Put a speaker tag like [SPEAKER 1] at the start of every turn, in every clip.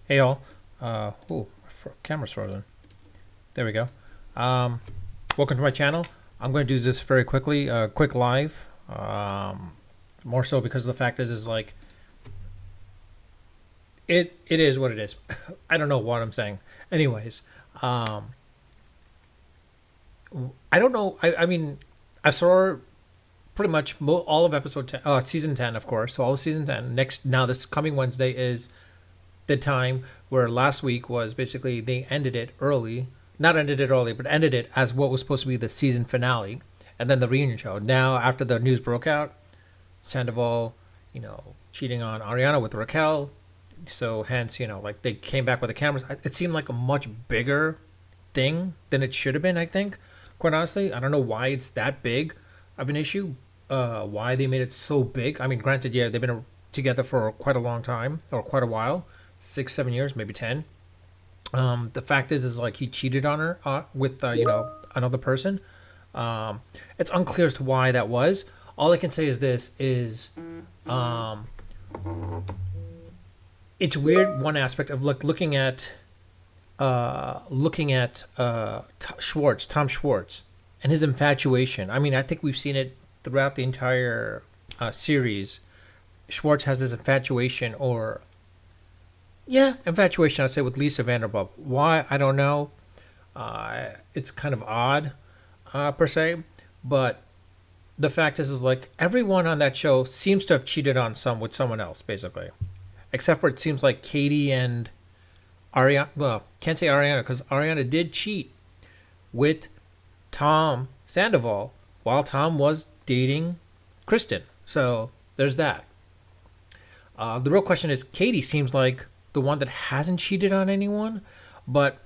[SPEAKER 1] Hey y'all. Camera's frozen. There we go. Um, Welcome to my channel. I'm going to do this very quickly, quick live. More so because the fact is like it is what it is. I don't know what I'm saying. Anyways, um, I don't know. I mean, I saw pretty much all of episode 10, season 10, of course. So all of season 10. Next, now this coming Wednesday is the time where last week was basically they ended it early, not ended it early, but ended it as what was supposed to be the season finale, and then the reunion show. Now, after the news broke out, Sandoval, cheating on Ariana with Raquel, so hence, like they came back with the cameras. It seemed like a much bigger thing than it should have been. I think, quite honestly, I don't know why it's that big of an issue. Why they made it so big? I mean, granted, yeah, they've been together for quite a long time or quite a while, 6, 7 years, maybe 10. The fact is like he cheated on her with another person. It's unclear as to why that was. All I can say is this: is um, it's weird. One aspect of looking at Tom Schwartz, and his infatuation. I mean, I think we've seen it throughout the entire series. Schwartz has this infatuation, or yeah, infatuation, I'd say, with Lisa Vanderpump. Why? I don't know. It's kind of odd, per se. But the fact is like everyone on that show seems to have cheated on with someone else, basically. Except for it seems like Katie and Ariana. Well, can't say Ariana because Ariana did cheat with Tom Sandoval while Tom was dating Kristen. So there's that. The real question is Katie seems like the one that hasn't cheated on anyone, but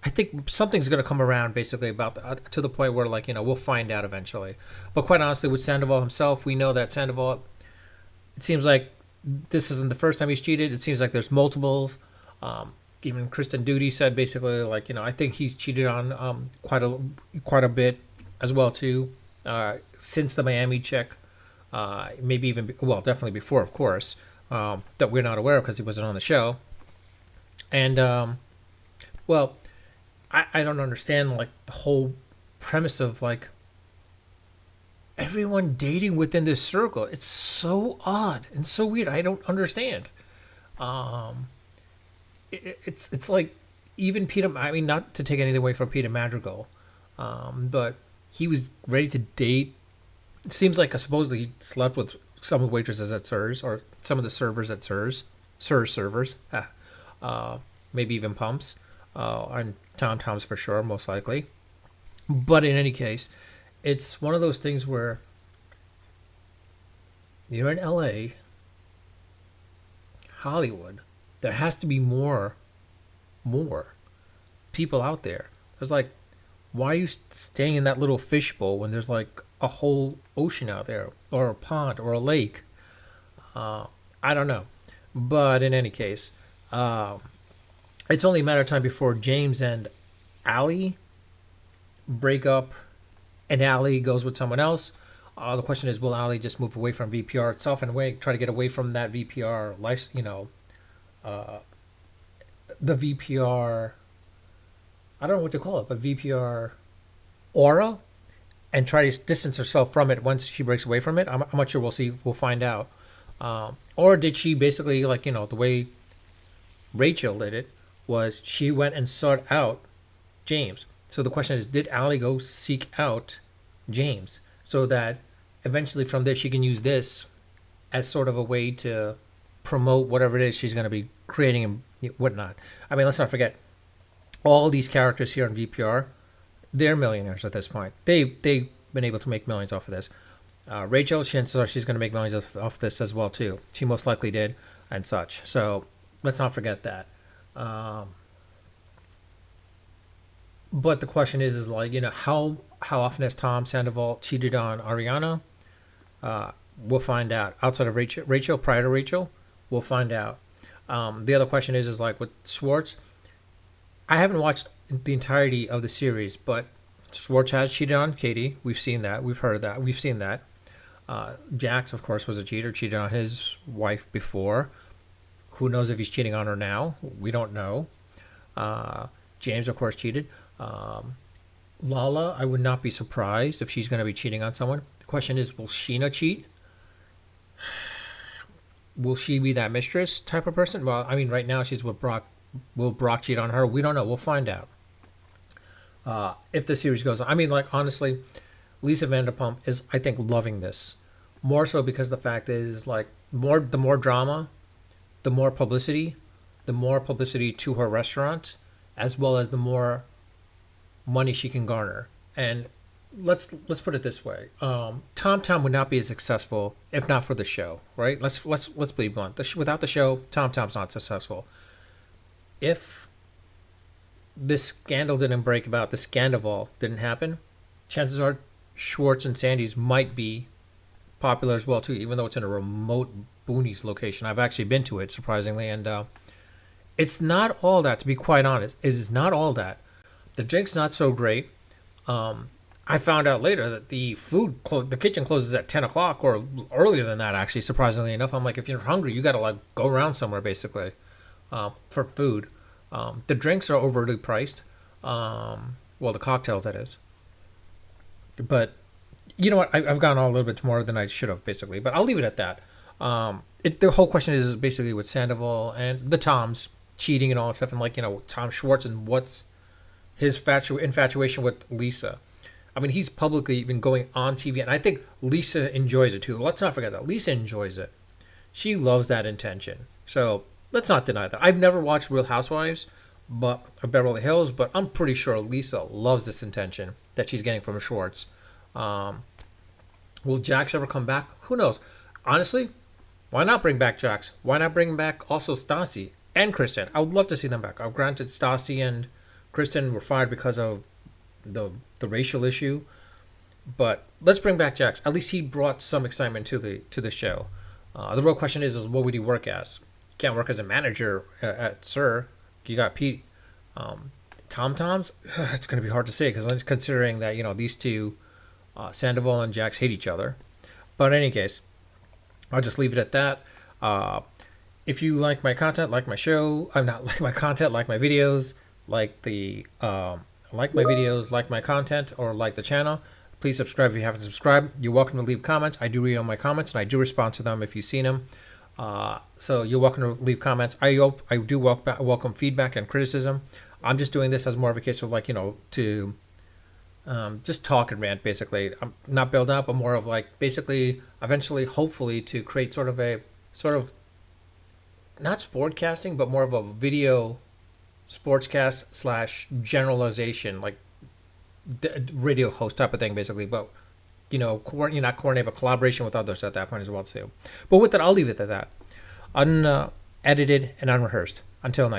[SPEAKER 1] I think something's going to come around basically about to the point where we'll find out eventually. But quite honestly, with Sandoval himself, we know that Sandoval. It seems like this isn't the first time he's cheated. It seems like there's multiples. Even Kristen Duty said basically I think he's cheated on quite a bit as well too since the Miami check. Maybe even definitely before, of course. That we're not aware of because he wasn't on the show. And I don't understand the whole premise of everyone dating within this circle. It's so odd and so weird. I don't understand. It's like even Peter. I mean, not to take anything away from Peter Madrigal, but he was ready to date. It seems like supposedly he slept with some of the waitresses at Sir's or some of the servers at Sir's servers. Maybe even pumps, and Tom's for sure, most likely. But in any case, it's one of those things where you're in LA, Hollywood. There has to be more people out there. There's why are you staying in that little fishbowl when there's a whole ocean out there, or a pond, or a lake? I don't know, but in any case, it's only a matter of time before James and Allie break up, and Allie goes with someone else. The question is, will Allie just move away from VPR itself and try to get away from that VPR life? The VPR. I don't know what to call it, but VPR aura, and try to distance herself from it once she breaks away from it. I'm not sure. We'll see. We'll find out. Or did she basically the way Rachel did it was she went and sought out James. So the question is, did Allie go seek out James so that eventually from there she can use this as sort of a way to promote whatever it is she's going to be creating and whatnot? I mean, let's not forget all these characters here on VPR. They're millionaires at this point. They've been able to make millions off of this. Rachel, chances are she's going to make millions off this as well too. She most likely did, and such. So let's not forget that. But the question is how often has Tom Sandoval cheated on Ariana? We'll find out. Outside of Rachel, prior to Rachel, we'll find out. The other question is with Schwartz. I haven't watched the entirety of the series, but Schwartz has cheated on Katie. We've seen that. We've heard that. We've seen that. Jax, of course, was a cheater. Cheated on his wife before. Who knows if he's cheating on her now? We don't know. Uh, James, of course, cheated. Lala, I would not be surprised if she's going to be cheating on someone. The question is, will Sheena cheat? Will she be that mistress type of person? Well, I mean, right now she's with Brock. Will Brock cheat on her? We don't know. We'll find out. If the series goes on. I mean, like, honestly, Lisa Vanderpump is, I think, loving this. More so because the fact is, like, the more drama, the more publicity to her restaurant, as well as the more money she can garner. And let's put it this way: Tom Tom would not be as successful if not for the show, right? Let's be blunt. Without the show, Tom Tom's not successful. If this scandal didn't break about, the scandal didn't happen, chances are Schwartz and Sandy's might be popular as well too, even though it's in a remote boonies location. I've actually been to it, surprisingly, and it's not all that. To be quite honest, it is not all that. The drink's not so great. I found out later that the kitchen closes at 10 o'clock or earlier than that, actually, surprisingly enough. I'm like, if you're hungry, you got to like go around somewhere, basically, for food. The drinks are overly priced. Well, the cocktails, that is. But you know what? I've gone on a little bit more than I should have, basically. But I'll leave it at that. The whole question is basically with Sandoval and the Toms cheating and all that stuff, and like, Tom Schwartz and what's his infatuation with Lisa. I mean, he's publicly even going on TV, and I think Lisa enjoys it too. Let's not forget that Lisa enjoys it. She loves that intention. So let's not deny that. I've never watched Real Housewives, of Beverly Hills, but I'm pretty sure Lisa loves this intention that she's getting from Schwartz. Will Jax ever come back? Who knows? Honestly, why not bring back Jax? Why not bring back also Stassi and Kristen? I would love to see them back. Granted, Stassi and Kristen were fired because of the racial issue, but let's bring back Jax. At least he brought some excitement to the show. The real question is what would he work as? He can't work as a manager at Sir. You got Pete. Tom Toms. It's going to be hard to say because considering that these two, Sandoval and Jax, hate each other. But in any case, I'll just leave it at that. If you like my content, like my show, I'm not like my content, like my videos, like my videos, like my content, or like the channel, please subscribe if you haven't subscribed. You're welcome to leave comments. I do read all my comments, and I do respond to them if you've seen them. So you're welcome to leave comments. I do welcome feedback and criticism. I'm just doing this as more of a case of to just talk and rant, basically. I'm not build up, but more of basically eventually, hopefully, to create sort of not sportcasting, but more of a video sportscast / generalization, radio host type of thing, basically. But not coordinate, but collaboration with others at that point as well too. But with that, I'll leave it at that. Unedited and unrehearsed. Until next.